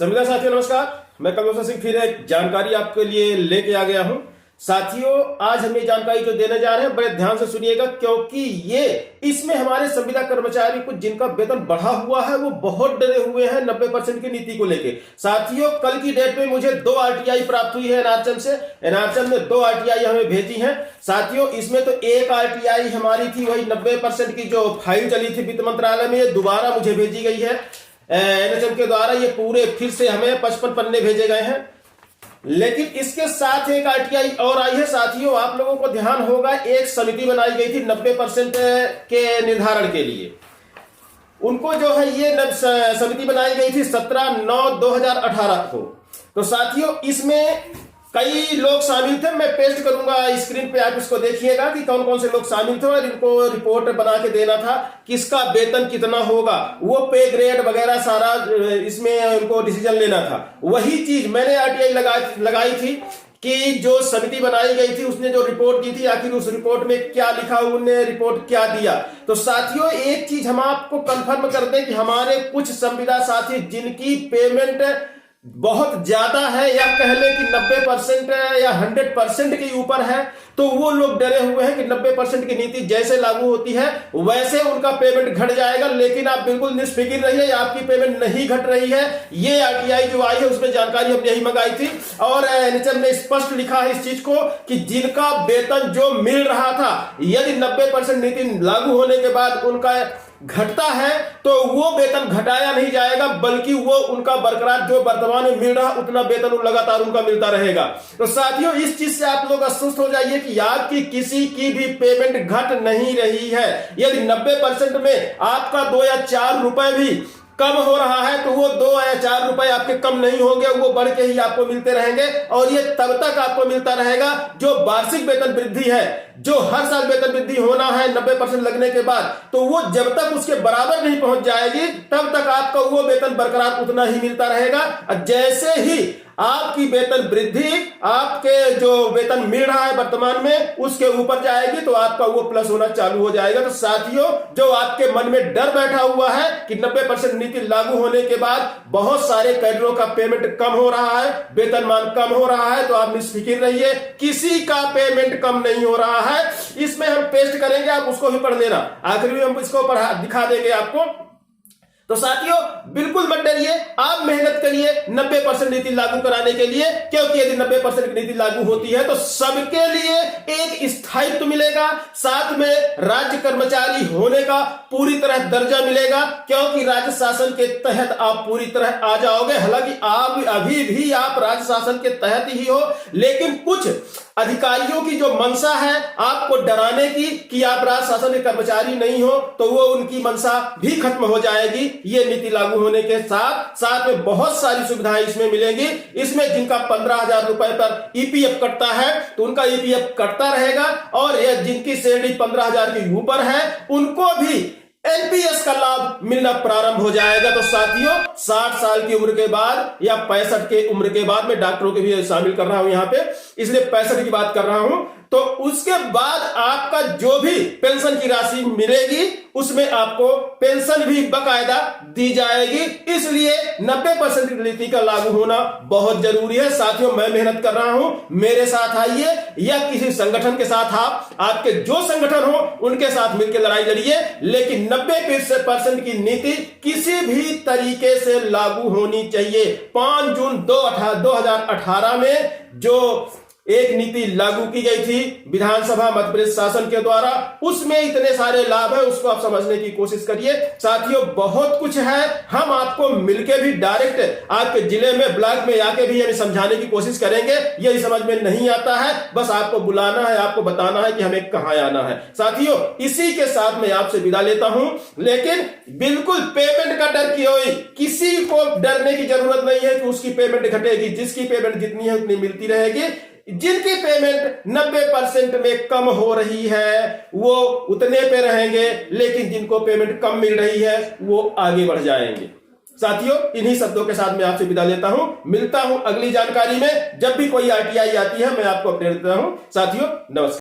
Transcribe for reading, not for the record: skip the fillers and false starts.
संविदा साथियों नमस्कार, मैं कमलेश्वर सिंह फिर एक जानकारी आपके लिए लेके आ गया हूं। साथियों, आज हम ये जानकारी जो देने जा रहे हैं बड़े ध्यान से सुनिएगा, क्योंकि ये इसमें हमारे संविदा कर्मचारी कुछ जिनका वेतन बढ़ा हुआ है वो बहुत डरे हुए हैं 90% की नीति को लेके। साथियों, कल की डेट में मुझे 2 RTI प्राप्त हुई है एनआरचन से। एनआरचन ने 2 RTI हमें भेजी हैं। साथियों, इसमें तो एक RTI हमारी थी, वही 90% की जो फाइल चली थी वित्त मंत्रालय में, ये दोबारा मुझे भेजी गई है एनएचएम के द्वारा। ये पूरे फिर से हमें 55 पन्ने भेजे गए हैं। लेकिन इसके साथ एक RTI और आई है। साथियों, आप लोगों को ध्यान होगा, एक समिति बनाई गई थी 90% के निर्धारण के लिए। उनको जो है ये समिति बनाई गई थी 17/9/2018 को। तो साथियों, इसमें कई लोग शामिल थे। मैं पेस्ट करूंगा स्क्रीन पे, आप इसको देखिएगा कि कौन कौन से लोग शामिल थे और इनको रिपोर्ट बना के देना था किसका वेतन कितना होगा, वो पे ग्रेड वगैरह सारा इसमें उनको डिसीजन लेना था। वही चीज मैंने RTI लगाई थी कि जो समिति बनाई गई थी उसने जो रिपोर्ट दी थी, आखिर उस रिपोर्ट में क्या लिखा, उन्होंने रिपोर्ट क्या दिया। तो साथियों, एक चीज हम आपको कंफर्म कर दें कि हमारे कुछ संविदा साथी जिनकी पेमेंट बहुत ज्यादा है या कह लें कि 90% या 100% के ऊपर है, तो वो लोग डरे हुए हैं कि 90% की नीति जैसे लागू होती है वैसे उनका पेमेंट घट जाएगा। लेकिन आप बिल्कुल निष्फिक्र रहिए, आपकी पेमेंट नहीं घट रही है। ये RTI जो आई है उसमें जानकारी हमने यही मंगाई थी और एनएचएम ने स्पष्ट लिखा है इस चीज को कि जिनका वेतन जो मिल रहा था, यदि 90% नीति लागू होने के बाद उनका घटता है तो वो वेतन घटाया नहीं जाएगा, बल्कि वो उनका बरकरार जो वर्तमान में मिल रहा उतना वेतन लगातार उनका मिलता रहेगा। तो साथियों, इस चीज से आप लोग आश्वस्त हो जाइए कि आपकी किसी की भी पेमेंट घट नहीं रही है। यदि 90% में आपका 2 या 4 रुपए भी कम हो रहा है तो वो 2 या 4 रुपए आपके कम नहीं होंगे, वो बढ़ के ही आपको मिलते रहेंगे। और ये तब तक आपको मिलता रहेगा जो वार्षिक वेतन वृद्धि है, जो हर साल वेतन वृद्धि होना है 90% लगने के बाद, तो वो जब तक उसके बराबर नहीं पहुंच जाएगी तब तक आपका वो वेतन बरकरार उतना ही मिलता रहेगा। जैसे ही आपकी वेतन वृद्धि आपके जो वेतन मिल रहा है वर्तमान में उसके ऊपर जाएगी तो आपका वो प्लस होना चालू हो जाएगा। तो साथियों, जो आपके मन में डर बैठा हुआ है कि 90% नीति लागू होने के बाद बहुत सारे कैडरों का पेमेंट कम हो रहा है, वेतनमान कम हो रहा है, तो आप निष्फिक्र रहिए, किसी का पेमेंट कम नहीं हो रहा है। इसमें हम पेस्ट करेंगे, आप उसको भी पढ़ लेना, आखिर में हम इसको दिखा देंगे आपको। तो साथियों, बिल्कुल मत डरिए, आप मेहनत करिए 90% नीति लागू कराने के लिए, क्योंकि यदि 90% नीति लागू होती है तो सबके लिए एक स्थायित्व मिलेगा, साथ में राज्य कर्मचारी होने का पूरी तरह दर्जा मिलेगा, क्योंकि राज्य शासन के तहत आप पूरी तरह आ जाओगे। हालांकि आप अभी भी आप राज्य शासन के तहत ही हो, लेकिन कुछ अधिकारियों की जो मंशा है आपको डराने की कि आप राज्य शासन के कर्मचारी नहीं हो, तो वो उनकी मंशा भी खत्म हो जाएगी। ये नीति लागू होने के साथ साथ में बहुत सारी सुविधाएं इसमें मिलेंगी। इसमें जिनका 15,000 रुपए पर EPF कटता है तो उनका EPF कटता रहेगा, और जिनकी सैलरी 15,000 के ऊपर है उनको भी NPS का लाभ मिलना प्रारंभ हो जाएगा। तो साथियों, 60 साल की उम्र के बाद या 65 के उम्र के बाद, मैं डॉक्टरों के भी शामिल कर रहा हूं यहां पे, इसलिए 65 की बात कर रहा हूं, तो उसके बाद आपका जो भी पेंशन की राशि मिलेगी उसमें आपको पेंशन भी बकायदा दी जाएगी। इसलिए 90% नीति का लागू होना बहुत जरूरी है। साथियों, मैं मेहनत कर रहा हूं, मेरे साथ आइए, या किसी संगठन के साथ आपके जो संगठन हो उनके साथ मिलकर लड़ाई लड़िए, लेकिन 90% की नीति किसी भी तरीके से लागू होनी चाहिए। 5 जून 2018 में जो एक नीति लागू की गई थी विधानसभा मध्य प्रदेश शासन के द्वारा, उसमें इतने सारे लाभ है, उसको आप समझने की कोशिश करिए। साथियों, बहुत कुछ है, हम आपको मिलके भी डायरेक्ट आपके जिले में ब्लॉक में आके भी हमें समझाने की कोशिश करेंगे। यही समझ में नहीं आता है, बस आपको बुलाना है, आपको बताना है कि हमें कहां आना है। साथियों, इसी के साथ मैं आपसे विदा लेता हूं, लेकिन बिल्कुल पेमेंट का डर क्यों, किसी को डरने की जरूरत नहीं है कि उसकी पेमेंट घटेगी। जिसकी पेमेंट जितनी है उतनी मिलती रहेगी। जिनकी पेमेंट 90% में कम हो रही है वो उतने पे रहेंगे, लेकिन जिनको पेमेंट कम मिल रही है वो आगे बढ़ जाएंगे। साथियों, इन्हीं शब्दों के साथ मैं आपसे विदा लेता हूं, मिलता हूं अगली जानकारी में। जब भी कोई RTI आती है मैं आपको अपडेट देता हूं। साथियों, नमस्कार।